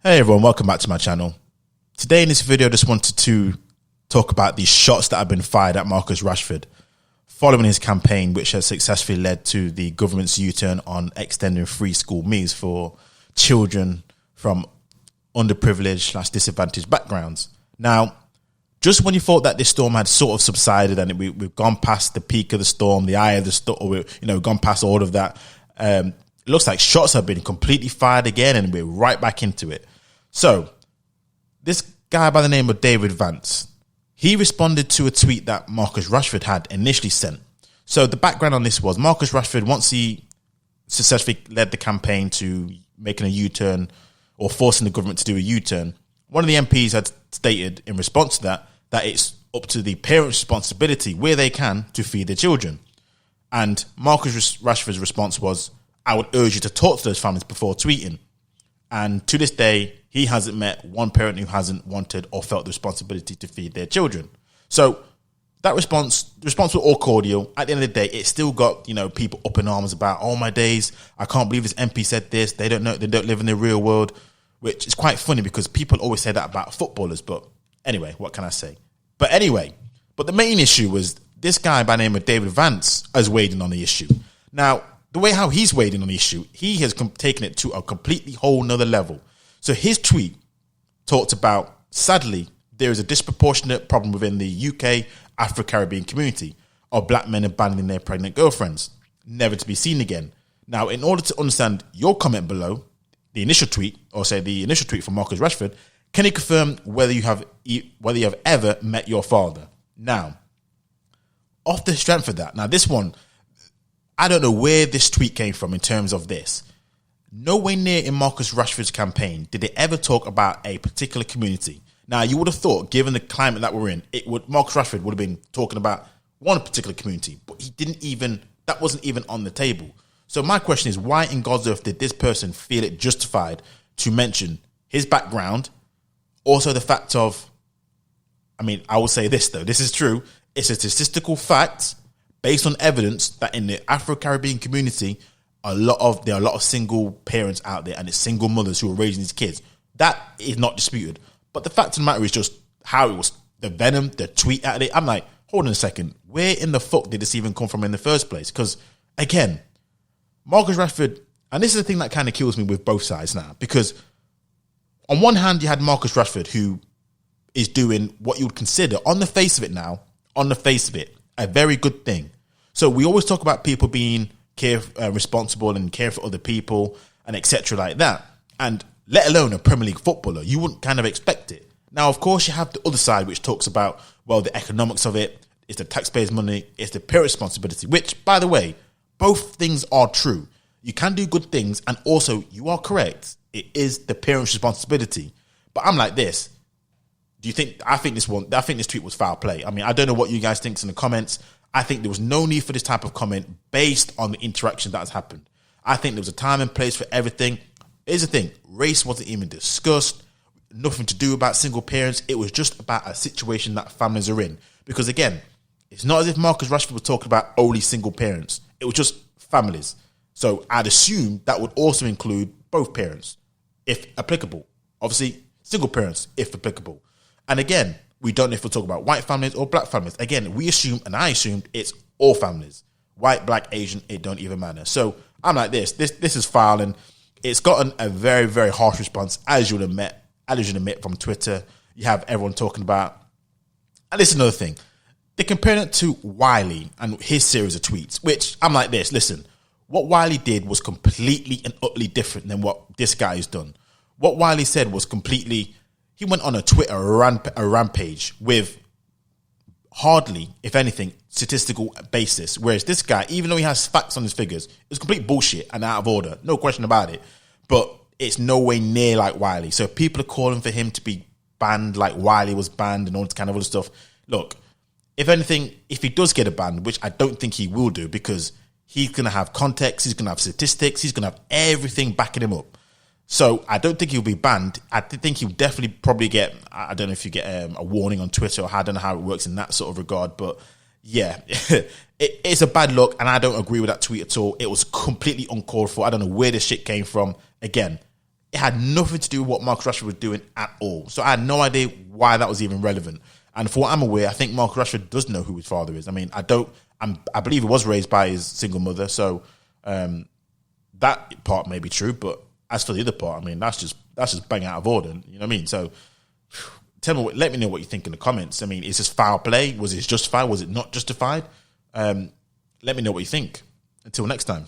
Hey everyone, welcome back to my channel. Today in this video I just wanted to talk about these shots that have been fired at Marcus Rashford following his campaign, which has successfully led to the government's U-turn on extending free school meals for children from underprivileged / disadvantaged backgrounds. Now, just when you thought that this storm had sort of subsided and we've gone past the peak of the storm, the eye of the storm, we've gone past all of that, it looks like shots have been completely fired again and we're right back into it. So, this guy by the name of David Vance, he responded to a tweet that Marcus Rashford had initially sent. So, the background on this was Marcus Rashford, once he successfully led the campaign to making a U-turn or forcing the government to do a U-turn, one of the MPs had stated in response to that it's up to the parents' responsibility where they can to feed their children. And Marcus Rashford's response was, I would urge you to talk to those families before tweeting. And to this day, he hasn't met one parent who hasn't wanted or felt the responsibility to feed their children. So that the response was all cordial. At the end of the day, it still got, people up in arms about, oh my days, I can't believe this MP said this. They don't know, they don't live in the real world, which is quite funny because people always say that about footballers. But anyway, what can I say? But the main issue was this guy by the name of David Vance has weighed in on the issue. Now, the way how he's weighed in on the issue, he has taken it to a completely whole nother level. So his tweet talked about, sadly, there is a disproportionate problem within the UK afro-caribbean community of black men abandoning their pregnant girlfriends, never to be seen again. Now, in order to understand your comment below, the initial tweet from Marcus Rashford, can you confirm whether you have ever met your father? Now, off the strength of that, now this one, I don't know where this tweet came from in terms of this. Nowhere near in Marcus Rashford's campaign did they ever talk about a particular community. Now, you would have thought, given the climate that we're in, Marcus Rashford would have been talking about one particular community, but that wasn't even on the table. So my question is, why in God's earth did this person feel it justified to mention his background? Also the fact of, I will say this though, this is true. It's a statistical fact based on evidence that in the Afro-Caribbean community, there are a lot of single parents out there and it's single mothers who are raising these kids. That is not disputed. But the fact of the matter is just how it was, the venom, the tweet at it. I'm like, hold on a second. Where in the fuck did this even come from in the first place? Because, again, Marcus Rashford, and this is the thing that kind of kills me with both sides now, because on one hand, you had Marcus Rashford who is doing what you would consider, on the face of it, a very good thing. So we always talk about people being responsible and care for other people and etc. like that. And let alone a Premier League footballer, you wouldn't kind of expect it. Now, of course, you have the other side, which talks about, well, the economics of it, it's the taxpayers' money, it's the parent responsibility, which, by the way, both things are true. You can do good things, and also, you are correct, it is the parent's responsibility. But I'm like this. I think this tweet was foul play. I don't know what you guys think in the comments. I think there was no need for this type of comment based on the interaction that has happened. I think there was a time and place for everything. Here's the thing. Race wasn't even discussed. Nothing to do about single parents. It was just about a situation that families are in. Because again, it's not as if Marcus Rashford was talking about only single parents. It was just families. So I'd assume that would also include both parents, if applicable. Obviously, single parents, if applicable. And again, we don't know if we're talking about white families or black families. Again, we assume, and I assumed, it's all families. White, black, Asian, it don't even matter. So I'm like this is foul, and it's gotten a very, very harsh response, as you'd admit from Twitter. You have everyone talking about, and this is another thing. They're comparing it to Wiley and his series of tweets, which I'm like this, listen, what Wiley did was completely and utterly different than what this guy has done. What Wiley said was completely, he went on a Twitter rampage with hardly, if anything, statistical basis. Whereas this guy, even though he has facts on his figures, it's complete bullshit and out of order. No question about it. But it's no way near like Wiley. So people are calling for him to be banned like Wiley was banned and all this kind of other stuff. Look, if anything, if he does get a ban, which I don't think he will do because he's going to have context, he's going to have statistics, he's going to have everything backing him up. So I don't think he'll be banned. I think he'll definitely probably get, I don't know if you get a warning on Twitter, or I don't know how it works in that sort of regard. But yeah, it's a bad look, and I don't agree with that tweet at all. It was completely uncalled for. I don't know where this shit came from. Again, it had nothing to do with what Marcus Rashford was doing at all. So I had no idea why that was even relevant. And for what I'm aware, I think Marcus Rashford does know who his father is. I mean, I believe he was raised by his single mother, so that part may be true. But as for the other part, I mean, that's just bang out of order. You know what I mean? So let me know what you think in the comments. I mean, is this foul play? Was it justified? Was it not justified? Let me know what you think. Until next time.